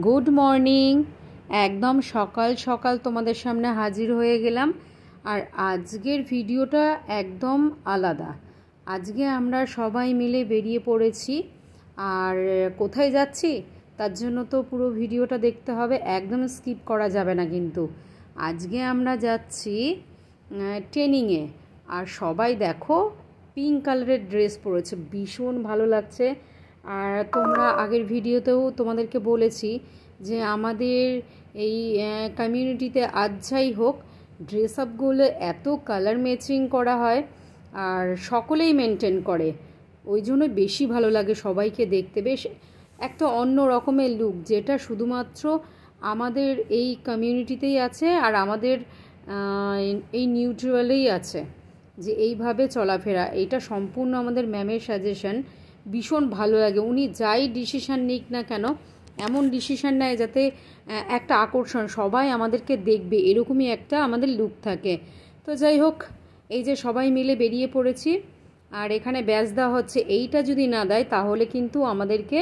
Good morning. একদম সকাল সকাল তোমাদের সামনে হাজির হয়ে গেলাম। আর আজকের ভিডিওটা একদম আলাদা। আজকে আমরা সবাই মিলে বেরিয়ে পড়েছি। আর কোথায় যাচ্ছি তার জন্য তো পুরো ভিডিওটা দেখতে হবে, একদম স্কিপ করা যাবে না। কিন্তু আজকে আমরা যাচ্ছি ট্রেনিংয়ে। আর সবাই দেখো পিঙ্ক কালারের ড্রেস পরেছে, ভীষণ ভালো লাগছে। আর তোমরা আগের ভিডিওতেও তোমাদেরকে বলেছি যে আমাদের এই কমিউনিটিতে আজ যাই হোক ড্রেস আপগুলো এত কালার ম্যাচিং করা হয় আর সকলেই মেনটেন করে, ওই জন্য বেশি ভালো লাগে সবাইকে দেখতে। বেশ একটা অন্য রকমের লুক, যেটা শুধুমাত্র আমাদের এই কমিউনিটিতেই আছে আর আমাদের এই নিউট্রালেই আছে, যে এইভাবে চলাফেরা। এটা সম্পূর্ণ আমাদের ম্যামের সাজেশন। ভীষণ ভালো লাগে, উনি যাই ডিসিশান নিক না কেন এমন ডিসিশান নেয় যাতে একটা আকর্ষণ, সবাই আমাদেরকে দেখবে, এরকমই একটা আমাদের লুক থাকে। তো যাই হোক, এই যে সবাই মিলে বেরিয়ে পড়েছি। আর এখানে ব্যাচ দেওয়া হচ্ছে, এইটা যদি না দেয় তাহলে কিন্তু আমাদেরকে,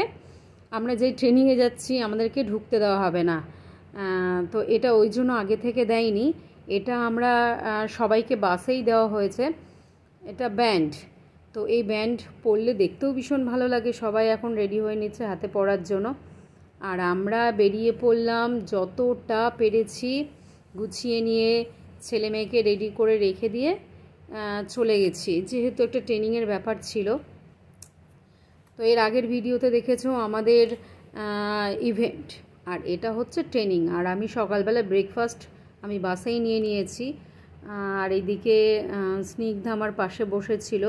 আমরা যেই ট্রেনিংয়ে যাচ্ছি আমাদেরকে ঢুকতে দেওয়া হবে না। তো এটা ওই জন্য আগে থেকে দেয়নি, এটা আমরা সবাইকে বাসেই দেওয়া হয়েছে। এটা ব্যান্ড, তো এই ব্যান্ড পরলে দেখতেও ভীষণ ভালো লাগে। সবাই এখন রেডি হয়ে নিচ্ছে হাতে পরার জন্য। আর আমরা বেরিয়ে পড়লাম, যতটা পেরেছি গুছিয়ে নিয়ে ছেলে মেয়েকে রেডি করে রেখে দিয়ে চলে গেছি, যেহেতু একটা ট্রেনিংয়ের ব্যাপার ছিল। তো এর আগের ভিডিওতে দেখেছো আমাদের ইভেন্ট, আর এটা হচ্ছে ট্রেনিং। আর আমি সকালবেলা ব্রেকফাস্ট আমি বাসেই নিয়ে নিয়েছি। আর এইদিকে স্নিগ্ধা আমার পাশে বসেছিল।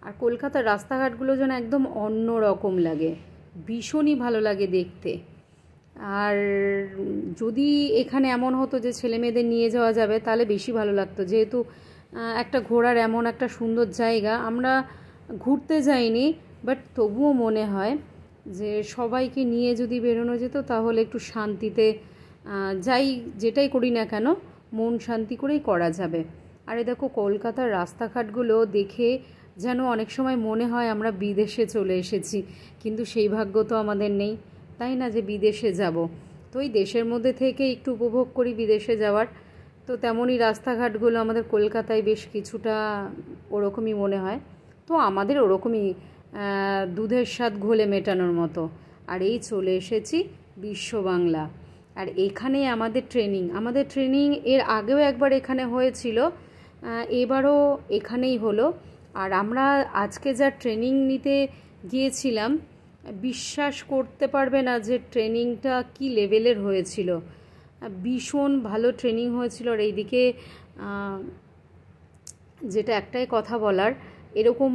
আর কলকাতার রাস্তাঘাটগুলো যেন একদম অন্য রকম লাগে, ভীষণই ভালো লাগে দেখতে। আর যদি এখানে এমন হতো যে ছেলে মেয়েদের নিয়ে যাওয়া যাবে তাহলে বেশি ভালো লাগতো, যেহেতু একটা ঘোরার এমন একটা সুন্দর জায়গা। আমরা ঘুরতে যাইনি, বাট তবুও মনে হয় যে সবাইকে নিয়ে যদি বেরোনো যেত তাহলে একটু শান্তিতে যাই, যেটাই করি না কেন মন শান্তি করেই করা যাবে। আর এই দেখো কলকাতার রাস্তাঘাটগুলো দেখে যেন অনেক সময় মনে হয় আমরা বিদেশে চলে এসেছি, কিন্তু সেই ভাগ্য তো আমাদের নেই, তাই না, যে বিদেশে যাব। তো এই দেশের মধ্যে থেকে একটু উপভোগ করি বিদেশে যাওয়ার। তো তেমনই রাস্তাঘাটগুলো আমাদের কলকাতায় বেশ কিছুটা ওরকমই মনে হয়। তো আমাদের ওরকমই দুধের স্বাদ ঘোলে মেটানোর মতো। আর এই চলে এসেছি বিশ্ব বাংলা। আর এখানে আমাদের ট্রেনিং এর আগেও একবার এখানে হয়েছিল, এবারও এখানেই হলো। আর আমরা আজকে যা ট্রেনিং নিতে গিয়েছিলাম, বিশ্বাস করতে পারবে না যে ট্রেনিংটা কি লেভেলের হয়েছিল। ভীষণ ভালো ট্রেনিং হয়েছিল। আর এইদিকে যেটা একটাই কথা বলার, এরকম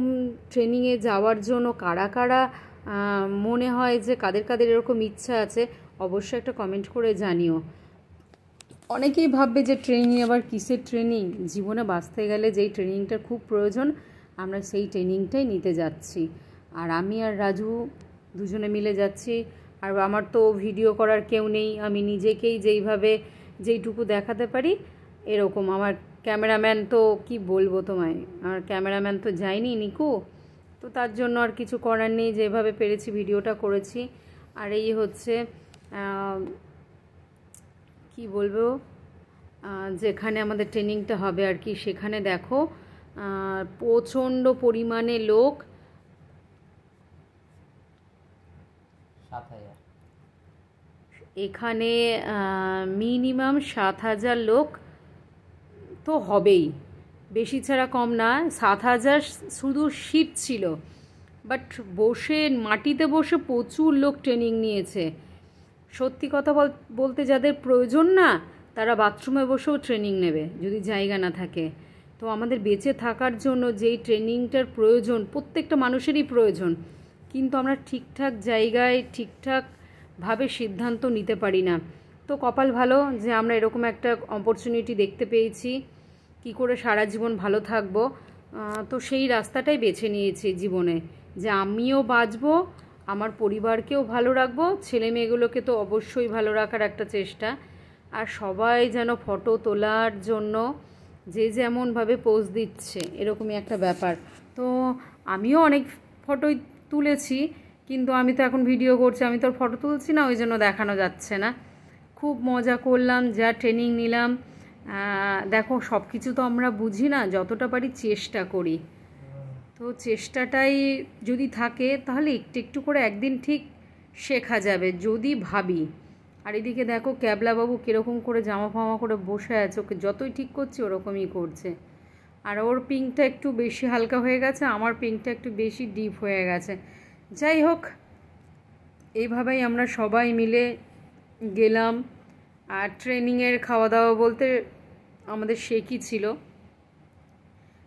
ট্রেনিংয়ে যাওয়ার জন্য কারা কারা মনে হয় যে কাদের কাদের এরকম ইচ্ছা আছে, অবশ্যই একটা কমেন্ট করে জানিও। অনেকেই ভাববে যে ট্রেনিং আবার কিসের ট্রেনিং, জীবনে বাঁচতে গেলে যেই ট্রেনিংটার খুব প্রয়োজন আমরা সেই ট্রেনিংটাই নিতে যাচ্ছি। আর আমি আর রাজু দুজনে মিলে যাচ্ছি। আর আমার তো ভিডিও করার কেউ নেই, আমি নিজেকেই যেইটুকু দেখাতে পারি এরকম। আমার ক্যামেরাম্যান তো কি বলবো তোমায়, আমার ক্যামেরাম্যান তো যায়নি নিকু, তো তার জন্য আর কিছু করার নেই, যেভাবে পেরেছি ভিডিওটা করেছি। আর এই হচ্ছে কি বলবো, যেখানে আমাদের ট্রেনিংটা হবে আর কি, সেখানে দেখো প্রচণ্ড পরিমাণে লোক। এখানে মিনিমাম 7,000 লোক তো হবেই, বেশি ছাড়া কম না। 7,000 শুধু সিট ছিল, বাট বসে মাটিতে বসে প্রচুর লোক ট্রেনিং নিয়েছে। সত্যি কথা বলতে যাদের প্রয়োজন না, তারা বাথরুমে বসেও ট্রেনিং নেবে যদি জায়গা না থাকে। তো আমাদের বেঁচে থাকার জন্য যেই ট্রেনিংটার প্রয়োজন, প্রত্যেকটা মানুষেরই প্রয়োজন, কিন্তু আমরা ঠিকঠাক জায়গায় ঠিকঠাকভাবে সিদ্ধান্ত নিতে পারি না। তো কপাল ভালো যে আমরা এরকম একটা অপরচুনিটি দেখতে পেয়েছি, কি করে সারা জীবন ভালো থাকবো। তো সেই রাস্তাটাই বেছে নিয়েছি জীবনে, যে আমিও বাঁচবো, আমার পরিবারকেও ভালো রাখবো, ছেলে মেয়েগুলোকে তো অবশ্যই ভালো রাখার একটা চেষ্টা। আর সবাই যেন ফটো তোলার জন্য যে যেমনভাবে পোজ দিচ্ছে, এরকমই একটা ব্যাপার। তো আমিও অনেক ফটোই তুলেছি, কিন্তু আমি তো এখন ভিডিও করছি, আমি তো আর ফটো তুলছি না, ওই জন্য দেখানো যাচ্ছে না। খুব মজা করলাম, যা ট্রেনিং নিলাম। দেখো সব কিছু তো আমরা বুঝি না, যতটা পারি চেষ্টা করি। তো চেষ্টাটাই যদি থাকে তাহলে একটু একটু করে একদিন ঠিক শেখা যাবে যদি ভাবি। আর এদিকে দেখো ক্যাবলাবাবু কীরকম করে জামা ফামা করে বসে আছে, ওকে যতই ঠিক করছি ওরকমই করছে। আর ওর পিঙ্কটা একটু বেশি হালকা হয়ে গেছে, আমার পিঙ্কটা একটু বেশি ডিপ হয়ে গেছে। যাই হোক, এইভাবেই আমরা সবাই মিলে গেলাম। আর ট্রেনিংয়ের খাওয়া দাওয়া বলতে আমাদের শেকই ছিল।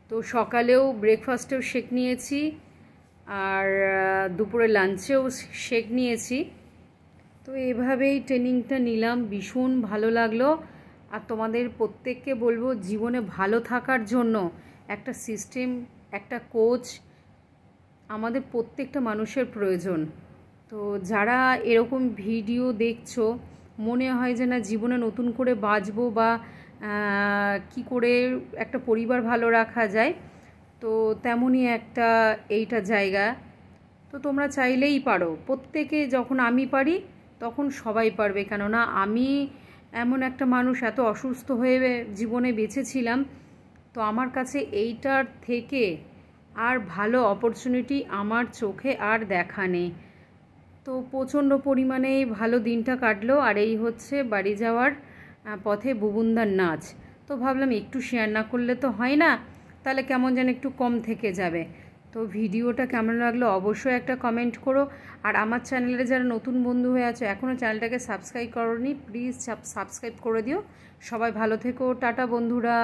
তো সকালেও ব্রেকফাস্টেও শেক নিয়েছি, আর দুপুরে লাঞ্চেও শেক নিয়েছি। তো এভাবেই ট্রেনিংটা নিলাম, ভীষণ ভালো লাগলো। আর তোমাদের প্রত্যেককে বলবো, জীবনে ভালো থাকার জন্য একটা সিস্টেম, একটা কোচ আমাদের প্রত্যেকটা মানুষের প্রয়োজন। তো যারা এরকম ভিডিও দেখছো, মনে হয় যে না জীবনে নতুন করে বাঁচবো বা কি করে একটা পরিবার ভালো রাখা যায়, তো তেমনই একটা এইটা জায়গা। তো তোমরা চাইলেই পারো, প্রত্যেকে যখন আমি পারি তখন সবাই পারবে। কেননা আমি এমন একটা মানুষ, এত অসুস্থ হয়ে জীবনে বেঁচেছিলাম, তো আমার কাছে এইটার থেকে আর ভালো অপরচুনিটি আমার চোখে আর দেখা নেই। তো প্রচণ্ড পরিমাণে ভালো দিনটা কাটলো। আর এই হচ্ছে বাড়ি যাওয়ার পথে বুবুনদার নাচ। তো ভাবলাম একটু শেয়ার না করলে তো হয় না, তাহলে কেমন যেন একটু কম থেকে যাবে। তো ভিডিওটা কেমন লাগলো অবশ্যই একটা কমেন্ট করো। আর আমার চ্যানেলে যারা নতুন বন্ধু হয়ে আছো, এখনও চ্যানেলটাকে সাবস্ক্রাইব করোনি, প্লিজ সাবস্ক্রাইব করে দিও। সবাই ভালো থেকো, টাটা বন্ধুরা।